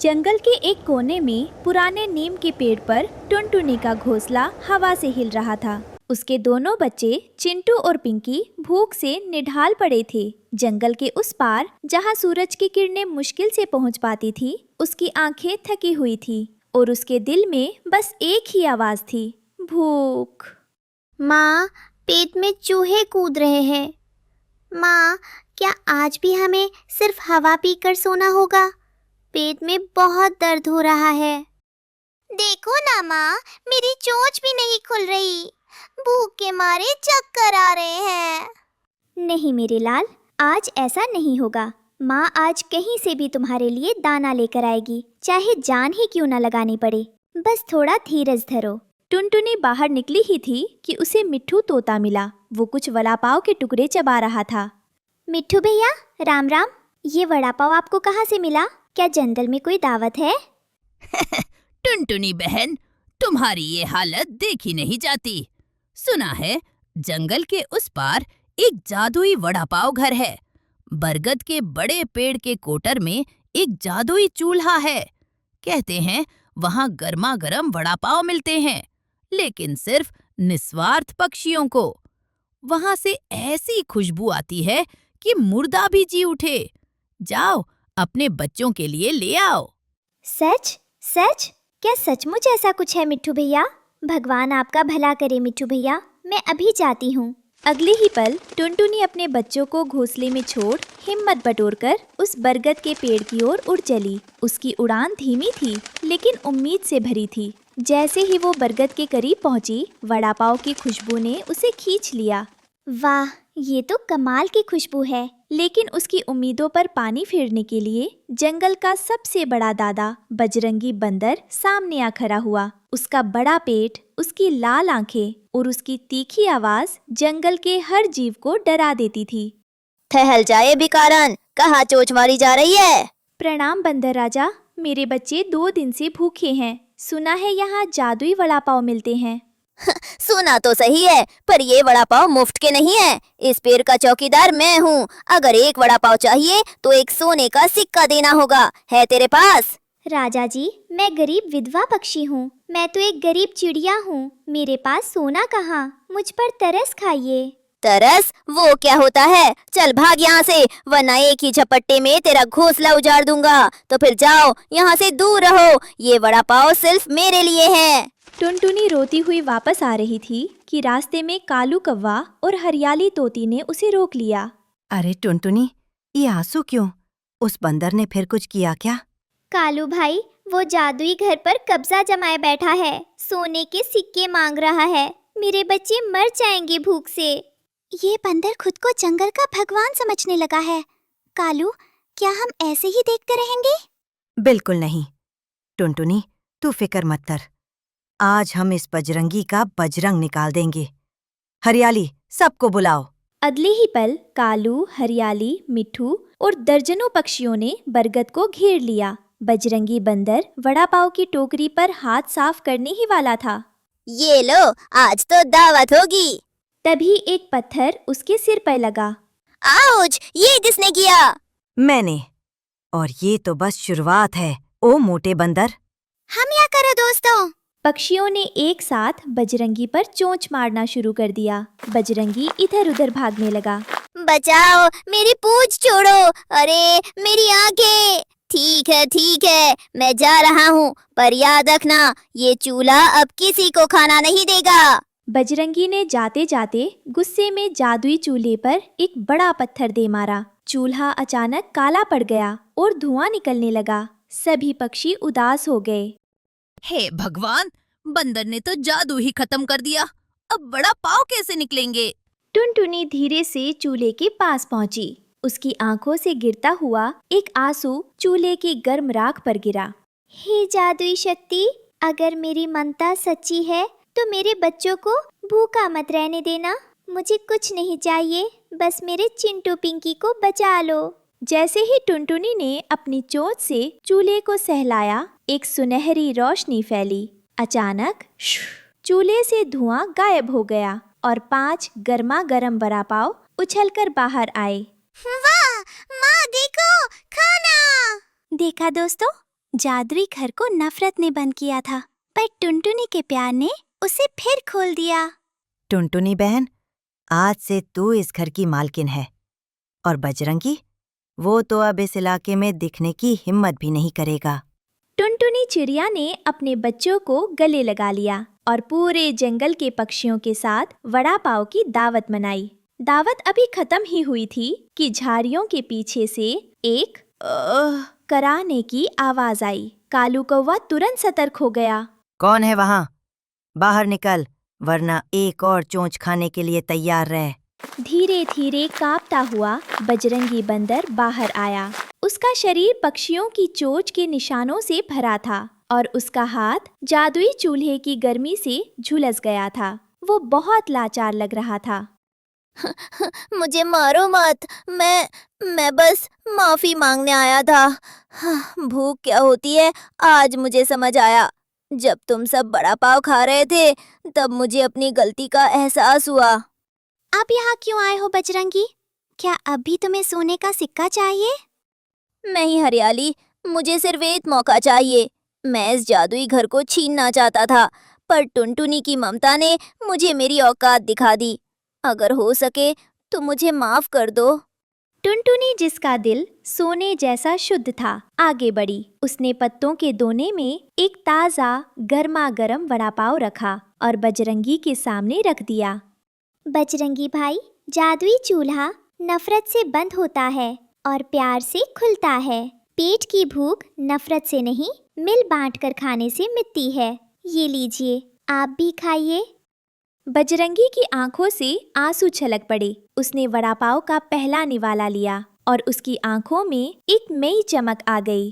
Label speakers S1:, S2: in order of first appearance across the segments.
S1: जंगल के एक कोने में पुराने नीम के पेड़ पर टुनटुनी का घोंसला हवा से हिल रहा था। उसके दोनों बच्चे चिंटू और पिंकी भूख से निढाल पड़े थे। जंगल के उस पार जहाँ सूरज की किरणें मुश्किल से पहुँच पाती थी, उसकी आंखें थकी हुई थी और उसके दिल में बस एक ही आवाज थी, भूख।
S2: माँ, पेट में चूहे कूद रहे हैं। माँ, क्या आज भी हमें सिर्फ हवा पीकर सोना होगा? पेट में बहुत दर्द हो रहा है। देखो ना माँ, मेरी चोंच भी नहीं खुल रही। भूख के मारे चक्कर आ रहे हैं।
S3: नहीं मेरे लाल, आज ऐसा नहीं होगा। माँ आज कहीं से भी तुम्हारे लिए दाना लेकर आएगी, चाहे जान ही क्यों न लगानी पड़े। बस थोड़ा धीरज धरो।
S1: टुनटुनी बाहर निकली ही थी कि उसे मिट्ठू तोता मिला। वो कुछ वड़ा पाव के टुकड़े चबा रहा था।
S3: मिट्ठू भैया, राम राम। ये वड़ा पाव आपको कहाँ से मिला? क्या जंगल में कोई दावत है?
S4: टुनटुनी बहन, तुम्हारी ये हालत देखी नहीं जाती। सुना है जंगल के उस पार एक जादुई वड़ा पाव घर है। बरगद के बड़े पेड़ के कोटर में एक जादुई चूल्हा है। कहते हैं वहाँ गर्मा गर्म वड़ा पाव मिलते हैं, लेकिन सिर्फ निस्वार्थ पक्षियों को। वहाँ से ऐसी खुशबू आती है कि मुर्दा भी जी उठे। जाओ, अपने बच्चों के लिए ले आओ।
S3: सच? सच? क्या सचमुच ऐसा कुछ है मिट्ठू भैया? भगवान आपका भला करे मिट्ठू भैया, मैं अभी जाती हूँ।
S1: अगले ही पल टुनटुनी अपने बच्चों को घोंसले में छोड़ हिम्मत बटोरकर उस बरगद के पेड़ की ओर उड़ चली। उसकी उड़ान धीमी थी लेकिन उम्मीद से भरी थी। जैसे ही वो बरगद के करीब पहुंची, वड़ा पाव की खुशबू ने उसे खींच लिया।
S3: वाह, ये तो कमाल की खुशबू है।
S1: लेकिन उसकी उम्मीदों पर पानी फेरने के लिए जंगल का सबसे बड़ा दादा बजरंगी बंदर सामने आ खड़ा हुआ। उसका बड़ा पेट, उसकी लाल आंखें और उसकी तीखी आवाज जंगल के हर जीव को डरा देती थी।
S2: ठहल जाए भिखारन, कहाँ चोंच मारी जा रही है?
S1: प्रणाम बंदर राजा, मेरे बच्चे 2 दिन से भूखे हैं। सुना है यहाँ जादुई वड़ा पाव मिलते हैं।
S2: सुना तो सही है, पर ये वड़ा पाव मुफ्त के नहीं है। इस पेड़ का चौकीदार मैं हूँ। अगर एक वड़ा पाव चाहिए तो एक सोने का सिक्का देना होगा। है तेरे पास?
S3: राजा जी, मैं गरीब विधवा पक्षी हूँ। मैं तो एक गरीब चिड़िया हूँ। मेरे पास सोना कहाँ? मुझ पर तरस खाइए।
S2: तरस? वो क्या होता है? चल भाग यहाँ से, वरना एक ही झपट्टे में तेरा घोंसला उजाड़ दूंगा। तो फिर जाओ, यहाँ से दूर रहो। ये वड़ा पाव सिर्फ मेरे लिए है।
S1: टुनटुनी रोती हुई वापस आ रही थी कि रास्ते में कालू कौवा और हरियाली तोती ने उसे रोक लिया।
S5: अरे टुनटुनी, ये आंसू क्यों? उस बंदर ने फिर कुछ किया क्या?
S3: कालू भाई, वो जादुई घर पर कब्जा जमाए बैठा है। सोने के सिक्के मांग रहा है। मेरे बच्चे मर जाएंगे भूख से। ये बंदर खुद को जंगल का भगवान समझने लगा है। कालू, क्या हम ऐसे ही देखते रहेंगे?
S5: बिल्कुल नहीं। टुनटुनी, तू फिक्र मत कर। आज हम इस बजरंगी का बजरंग निकाल देंगे। हरियाली, सबको बुलाओ।
S1: अगले ही पल कालू, हरियाली, मिट्ठू और दर्जनों पक्षियों ने बरगद को घेर लिया। बजरंगी बंदर वड़ा पाव की टोकरी पर हाथ साफ करने ही वाला था।
S2: ये लो, आज तो दावत होगी।
S1: तभी एक पत्थर उसके सिर पर लगा।
S2: आउच! ये किसने किया?
S5: मैंने। और ये तो बस शुरुआत है। ओ मोटे बंदर।
S2: हम क्या करो दोस्तों?
S1: पक्षियों ने एक साथ बजरंगी पर चोंच मारना शुरू कर दिया। बजरंगी इधर उधर भागने लगा।
S2: बचाओ, मेरी पूंछ छोड़ो। अरे मेरी आंखें। ठीक है, मैं जा रहा हूँ, पर याद रखना, ये चूल्हा अब किसी को खाना नहीं देगा।
S1: बजरंगी ने जाते जाते गुस्से में जादुई चूल्हे पर एक बड़ा पत्थर दे मारा। चूल्हा अचानक काला पड़ गया और धुआं निकलने लगा। सभी पक्षी उदास हो गए।
S4: हे भगवान, बंदर ने तो जादू ही खत्म कर दिया। अब वड़ा पाव कैसे निकलेंगे?
S1: टुनटुनी धीरे से चूल्हे के पास पहुंची। उसकी आंखों से गिरता हुआ एक आंसू चूल्हे की गर्म राख पर गिरा।
S3: हे जादुई शक्ति, अगर मेरी मनता सच्ची है तो मेरे बच्चों को भूखा मत रहने देना। मुझे कुछ नहीं चाहिए, बस मेरे चिंटू पिंकी को बचा लो।
S1: जैसे ही टुनटुनी ने अपनी चोंच से चूल्हे को सहलाया, एक सुनहरी रोशनी फैली। अचानक चूल्हे से धुआं गायब हो गया और 5 गर्मा गर्म वड़ा पाव उछलकर बाहर आए।
S2: वाह माँ, देखो खाना।
S3: देखा दोस्तों,
S2: जादुई घर को नफरत ने बंद किया था, पर टुनटुनी के प्यार ने उसे फिर खोल दिया।
S5: टुनटुनी बहन, आज से तू इस घर की मालकिन है। और बजरंगी, वो तो अब इस इलाके में दिखने की हिम्मत भी नहीं करेगा।
S1: टुनटुनी चिड़िया ने अपने बच्चों को गले लगा लिया और पूरे जंगल के पक्षियों के साथ वड़ा पाव की दावत मनाई। दावत अभी खत्म ही हुई थी कि झाड़ियों के पीछे से एक कराने की आवाज आई। कालू कौवा तुरंत सतर्क हो गया।
S5: कौन है वहाँ? बाहर निकल, वरना एक और चोंच खाने के लिए तैयार रह।
S1: धीरे धीरे कांपता हुआ बजरंगी बंदर बाहर आया। उसका शरीर पक्षियों की चोंच के निशानों से भरा था और उसका हाथ जादुई चूल्हे की गर्मी से झुलस गया था। वो बहुत लाचार लग रहा था।
S3: मुझे मारो मत, मैं बस माफी मांगने आया था। भूख क्या होती है आज मुझे समझ आया। जब तुम सब बड़ा पाव खा रहे थे तब मुझे अपनी गलती का एहसास हुआ।
S2: आप यहाँ क्यों आए हो बजरंगी? क्या अब भी तुम्हें सोने का सिक्का चाहिए?
S3: नहीं हरियाली, मुझे सिर्फ एक मौका चाहिए। मैं इस जादुई घर को छीनना चाहता था, पर टुनटुनी की ममता ने मुझे मेरी औकात दिखा दी। अगर हो सके तो मुझे माफ कर दो।
S1: टुनटुनी, जिसका दिल सोने जैसा शुद्ध था, आगे बढ़ी। उसने पत्तों के दोने में एक ताज़ा गर्मा गर्म वड़ा पाव रखा और बजरंगी के सामने रख दिया।
S2: बजरंगी भाई, जादुई चूल्हा नफरत से बंद होता है और प्यार से खुलता है। पेट की भूख नफरत से नहीं, मिल बांट कर खाने से मिटती है। ये लीजिए, आप भी खाइए।
S1: बजरंगी की आंखों से आंसू छलक पड़े। उसने वड़ा पाव का पहला निवाला लिया और उसकी आंखों में एक नई चमक आ गई।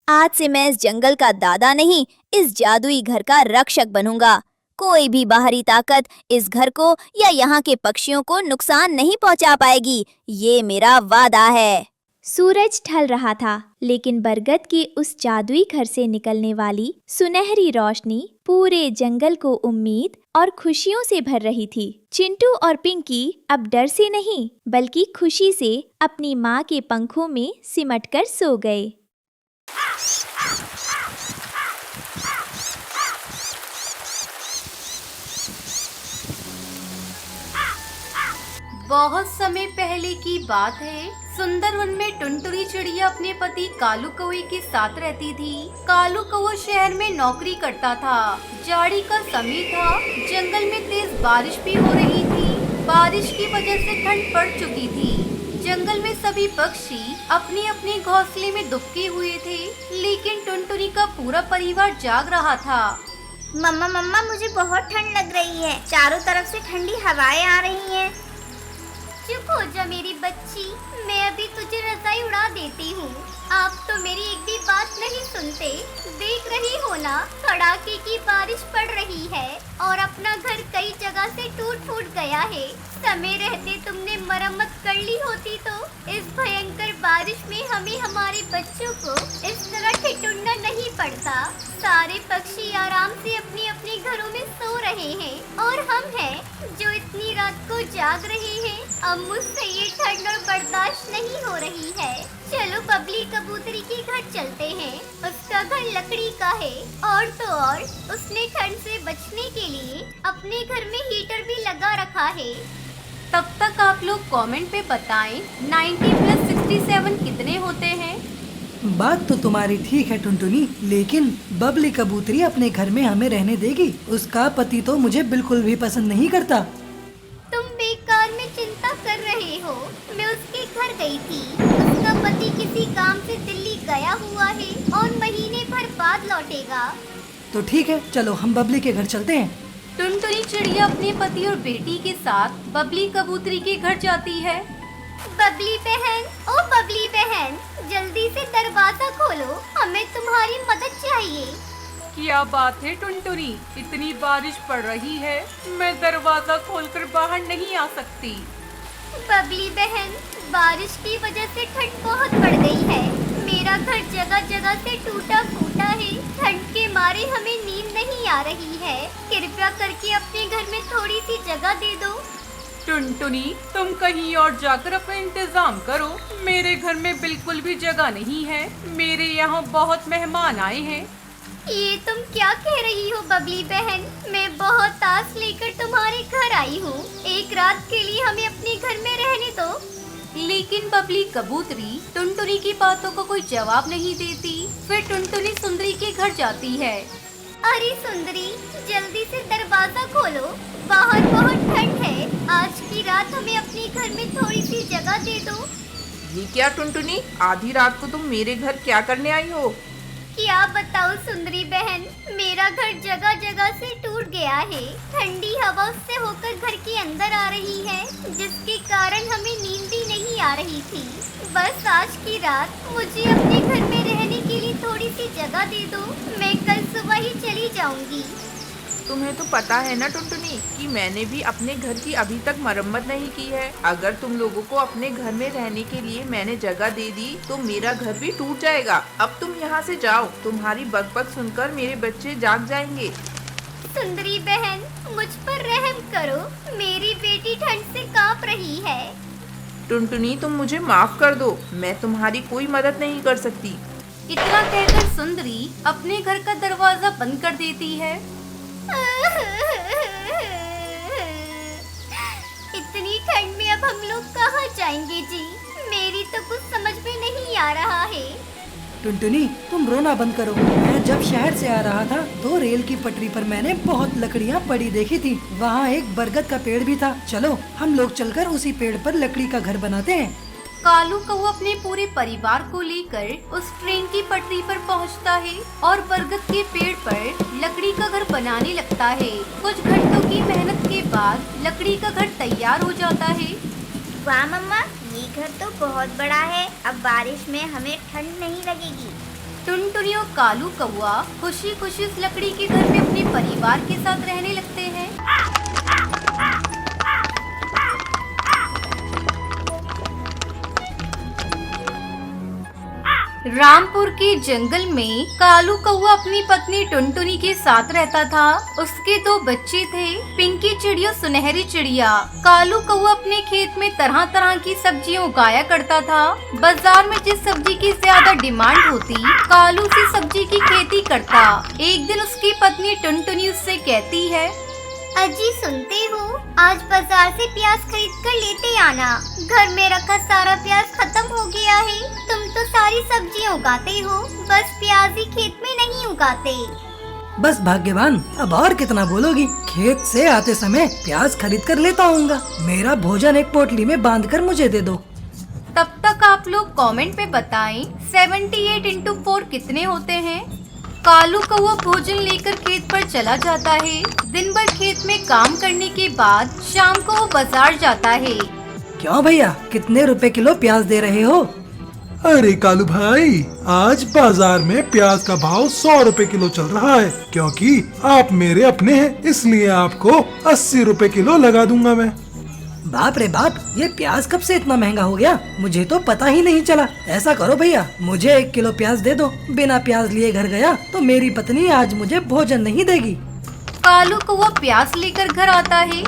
S3: आज से मैं इस जंगल का दादा नहीं, इस जादुई घर का रक्षक बनूंगा। कोई भी बाहरी ताकत इस घर को या यहाँ के पक्षियों को नुकसान नहीं पहुँचा पाएगी। ये मेरा वादा है।
S1: सूरज ढल रहा था, लेकिन बरगद के उस जादुई घर से निकलने वाली सुनहरी रोशनी पूरे जंगल को उम्मीद और खुशियों से भर रही थी। चिंटू और पिंकी अब डर से नहीं, बल्कि खुशी से अपनी माँ के पंखों में सिमटकर सो गए।
S6: बहुत समय पहले की बात है। सुंदरवन में टुनटुनी चिड़िया अपने पति कालू कौवे के साथ रहती थी। कालू कौवा शहर में नौकरी करता था। जाड़ी का समय था। जंगल में तेज बारिश भी हो रही थी। बारिश की वजह से ठंड पड़ चुकी थी। जंगल में सभी पक्षी अपने अपने घोंसले में दुबके हुए थे, लेकिन टुनटुनी का पूरा परिवार जाग रहा था।
S2: मम्मा, मुझे बहुत ठंड लग रही है। चारों तरफ से ठंडी हवाएं आ रही हैं।
S3: चुप हो जा मेरी बच्ची, मैं अभी तुझे रजाई उड़ा देती हूँ। आप तो मेरी एक भी बात नहीं सुनते। देख रही हो ना, कड़ाके की बारिश पड़ रही है और अपना घर कई जगह से टूट फूट गया है। समय रहते तुमने मरम्मत कर ली होती तो इस भयंकर बारिश में हमें हमारे बच्चों को इस तरह ठिठुरना नहीं पड़ता। सारे पक्षी आराम से अपने अपने घरों में सो रहे हैं और हम हैं जो इतनी रात को जाग रहे हैं। अब मुझसे ये ठंड और बर्दाश्त नहीं हो रही है। चलो बबली कबूतरी के घर चलते हैं। उसका घर लकड़ी का है और तो और उसने ठंड से बचने के लिए अपने घर में हीटर भी लगा रखा है।
S6: तब तक आप लोग कमेंट पे बताएं 90 + 67 कितने होते हैं।
S7: बात तो तुम्हारी ठीक है टुनटुनी, लेकिन बबली कबूतरी अपने घर में हमें रहने देगी? उसका पति तो मुझे बिल्कुल भी पसंद नहीं करता।
S3: तुम बेकार में चिंता कर रहे हो। मैं उसके घर गई थी। उसका पति किसी काम से दिल्ली गया हुआ है और महीने भर बाद लौटेगा।
S7: तो ठीक है, चलो हम बबली के घर चलते हैं।
S6: टुनटुनी चिड़िया अपने पति और बेटी के साथ बबली कबूतरी के घर जाती है।
S3: बबली बहन, ओ बबली बहन, जल्दी से दरवाजा खोलो, हमें तुम्हारी मदद चाहिए।
S8: क्या बात है टुनटुनी, इतनी बारिश पड़ रही है, मैं दरवाजा खोलकर बाहर नहीं आ सकती।
S3: बबली बहन, बारिश की वजह से ठंड बहुत बढ़ गई है। मेरा घर जगह जगह से टूटा फूटा है। ठंड के मारे हमें नींद नहीं आ रही है। कृपया करके अपने घर में थोड़ी सी जगह दे दो।
S8: टुनटुनी, तुम कहीं और जाकर अपना इंतजाम करो। मेरे घर में बिल्कुल भी जगह नहीं है। मेरे यहाँ बहुत मेहमान आए हैं।
S3: ये तुम क्या कह रही हो बबली बहन? मैं बहुत आस लेकर तुम्हारे घर आई हूँ। एक रात के लिए हमें अपने घर में रहने दो।
S6: लेकिन बबली कबूतरी टुनटुनी की बातों को कोई जवाब नहीं देती। फिर टुनटुनी सुंदरी के घर जाती है।
S3: अरे सुंदरी, जल्दी से दरवाजा खोलो, बाहर बहुत ठंड है। आज की रात हमें अपने घर में थोड़ी सी जगह दे दो।
S9: ये क्या टुनटुनी, आधी रात को तुम मेरे घर क्या करने आई हो?
S3: क्या बताओ सुंदरी बहन, मेरा घर जगह जगह से टूट गया है। ठंडी हवा उससे होकर घर के अंदर आ रही है, जिसके कारण हमें नींद भी नहीं आ रही थी। बस आज की रात मुझे अपने घर में रहने के लिए थोड़ी सी जगह दे दो। मैं कल सुबह ही चली जाऊंगी।
S9: तुम्हें तो पता है ना टुनटुनी कि मैंने भी अपने घर की अभी तक मरम्मत नहीं की है। अगर तुम लोगों को अपने घर में रहने के लिए मैंने जगह दे दी तो मेरा घर भी टूट जाएगा। अब तुम यहाँ से जाओ, तुम्हारी बकबक सुनकर मेरे बच्चे जाग जाएंगे।
S3: सुंदरी बहन, मुझ पर रहम करो, मेरी बेटी ठंड से कांप रही है।
S9: टुनटुनी, तुम मुझे माफ कर दो, मैं तुम्हारी कोई मदद नहीं कर सकती।
S6: इतना कहकर सुंदरी अपने घर का दरवाजा बंद कर देती है।
S3: इतनी ठंड में अब हम लोग कहाँ जाएंगे जी? मेरी तो कुछ समझ में नहीं आ रहा है।
S7: टुनटुनी, तुम रोना बंद करो। मैं जब शहर से आ रहा था तो रेल की पटरी पर मैंने बहुत लकड़ियाँ पड़ी देखी थी। वहाँ एक बरगद का पेड़ भी था। चलो हम लोग चलकर उसी पेड़ पर लकड़ी का घर बनाते हैं।
S6: कालू कौवा अपने पूरे परिवार को लेकर उस ट्रेन की पटरी पर पहुंचता है और बरगद के पेड़ पर लकड़ी का घर बनाने लगता है। कुछ घंटों की मेहनत के बाद लकड़ी का घर तैयार हो जाता है।
S2: वाह मम्मा, ये घर तो बहुत बड़ा है। अब बारिश में हमें ठंड नहीं लगेगी।
S6: टुनटुनी और कालू कौवा खुशी खुशी उस लकड़ी के घर में अपने परिवार के साथ रहने लगते हैं। रामपुर के जंगल में कालू कौवा अपनी पत्नी टुनटुनी के साथ रहता था। उसके 2 बच्चे थे, पिंकी चिड़िया और सुनहरी चिड़िया। कालू कौवा अपने खेत में तरह तरह की सब्जियां उगाया करता था। बाजार में जिस सब्जी की ज्यादा डिमांड होती, कालू उसी सब्जी की खेती करता। एक दिन उसकी पत्नी टुनटुनी उससे कहती है,
S3: अजी सुनते हो, आज बाजार से प्याज खरीद कर लेते आना। घर में रखा सारा प्याज खत्म हो गया है। तुम तो सारी सब्जियां उगाते हो, बस प्याज ही खेत में नहीं उगाते।
S7: बस भाग्यवान, अब और कितना बोलोगी? खेत से आते समय प्याज खरीद कर लेता आऊंगा। मेरा भोजन एक पोटली में बांध कर मुझे दे दो।
S6: तब तक आप लोग कमेंट पे बताएं 78 into 4 कितने होते हैं। कालू कौवा भोजन लेकर खेत पर चला जाता है। दिन भर खेत में काम करने के बाद शाम को वो बाजार जाता है।
S7: क्यों भैया, कितने रुपए किलो प्याज दे रहे हो?
S10: अरे कालू भाई, आज बाजार में प्याज का भाव 100 रुपए किलो चल रहा है। क्योंकि आप मेरे अपने हैं, इसलिए आपको 80 रुपए किलो लगा दूंगा मैं।
S7: बाप रे बाप, ये प्याज कब से इतना महंगा हो गया? मुझे तो पता ही नहीं चला। ऐसा करो भैया, मुझे 1 किलो प्याज दे दो। बिना प्याज लिए घर गया तो मेरी पत्नी आज मुझे भोजन नहीं देगी।
S6: कालू कौवा प्याज लेकर घर आता है।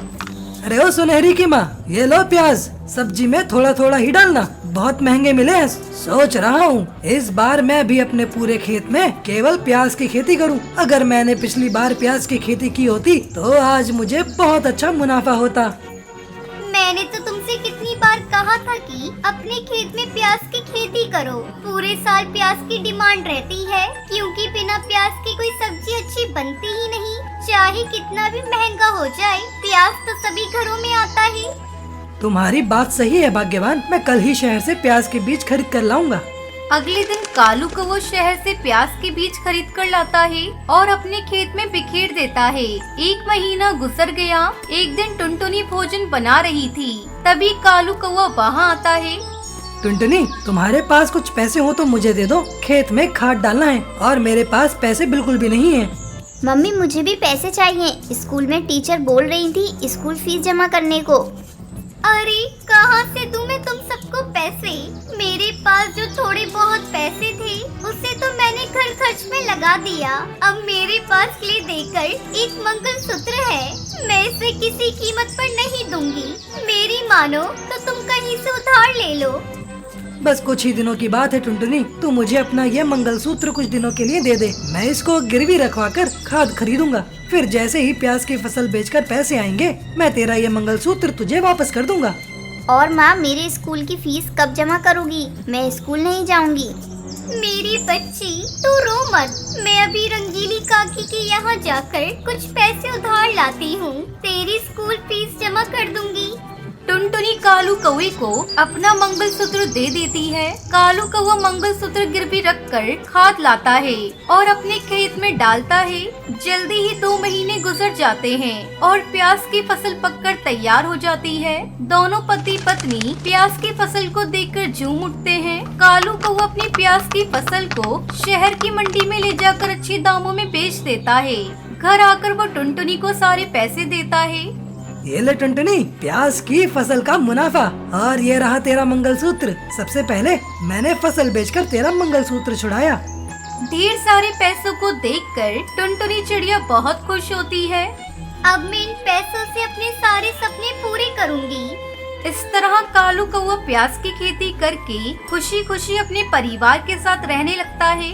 S7: अरे ओ सुनहरी की माँ, ये लो प्याज। सब्जी में थोड़ा थोड़ा ही डालना, बहुत महंगे मिले हैं। सोच रहा हूँ इस बार मैं भी अपने पूरे खेत में केवल प्याज की खेती करूँ। अगर मैंने पिछली बार प्याज की खेती की होती तो आज मुझे बहुत अच्छा मुनाफा होता।
S3: मैंने तो तुमसे कितनी बार कहा था कि अपने खेत में प्याज की खेती करो। पूरे साल प्याज की डिमांड रहती है, क्योंकि बिना प्याज की कोई सब्जी अच्छी बनती ही नहीं। चाहे कितना भी महंगा हो जाए, प्याज तो सभी घरों में आता है।
S7: तुम्हारी बात सही है भाग्यवान, मैं कल ही शहर से प्याज के बीज खरीद कर लाऊंगा।
S6: अगले दिन कालू कौवा शहर से प्याज के बीज खरीद कर लाता है और अपने खेत में बिखेर देता है। 1 महीना गुजर गया। एक दिन टुनटुनी भोजन बना रही थी, तभी कालू कौवा वहाँ आता है।
S7: टुनटुनी, तुम्हारे पास कुछ पैसे हो तो मुझे दे दो। खेत में खाद डालना है और मेरे पास पैसे बिल्कुल भी नहीं है।
S2: मम्मी, मुझे भी पैसे चाहिए। स्कूल में टीचर बोल रही थी स्कूल फीस जमा करने को।
S3: अरे कहाँ से दूं मैं तुम सबको पैसे? मेरे पास जो थोड़े बहुत पैसे थे उसे तो मैंने घर खर्च में लगा दिया। अब मेरे पास ले देकर एक मंगलसूत्र है मैं इसे किसी कीमत पर नहीं दूंगी। मेरी मानो तो तुम कहीं से उधार ले लो।
S7: बस कुछ ही दिनों की बात है टुनटुनी, तू मुझे अपना ये मंगलसूत्र कुछ दिनों के लिए दे दे। मैं इसको गिरवी रखवा कर खाद खरीदूंगा। फिर जैसे ही प्याज की फसल बेचकर पैसे आएंगे, मैं तेरा ये मंगलसूत्र तुझे वापस कर दूंगा।
S2: और माँ, मेरे स्कूल की फीस कब जमा करोगी? मैं स्कूल नहीं जाऊंगी।
S3: मेरी बच्ची तू रो मत, मैं अभी रंगीली काकी के यहाँ जाकर कुछ पैसे उधार लाती हूँ, तेरी स्कूल फीस जमा कर दूंगी।
S6: टुनटुनी कालू कौवे को अपना मंगलसूत्र दे देती है। कालू कौवा मंगलसूत्र गिरवी रखकर खाद लाता है और अपने खेत में डालता है। जल्दी ही 2 महीने गुजर जाते हैं और प्याज की फसल पककर तैयार हो जाती है। दोनों पति पत्नी प्याज की फसल को देखकर झूम उठते हैं। कालू कौवा अपनी प्याज की फसल को शहर की मंडी में ले जाकर अच्छे दामों में बेच देता है। घर आकर वो टुनटुनी को सारे पैसे देता है।
S7: ये ले टुनटुनी, प्याज की फसल का मुनाफा, और ये रहा तेरा मंगलसूत्र। सबसे पहले मैंने फसल बेचकर तेरा मंगलसूत्र छुड़ाया।
S6: ढेर सारे पैसों को देखकर टुनटुनी चिड़िया बहुत खुश होती है।
S3: अब मैं इन पैसों से अपने सारे सपने पूरे करूंगी।
S6: इस तरह कालू कौवा प्याज की खेती करके खुशी खुशी अपने परिवार के साथ रहने लगता है।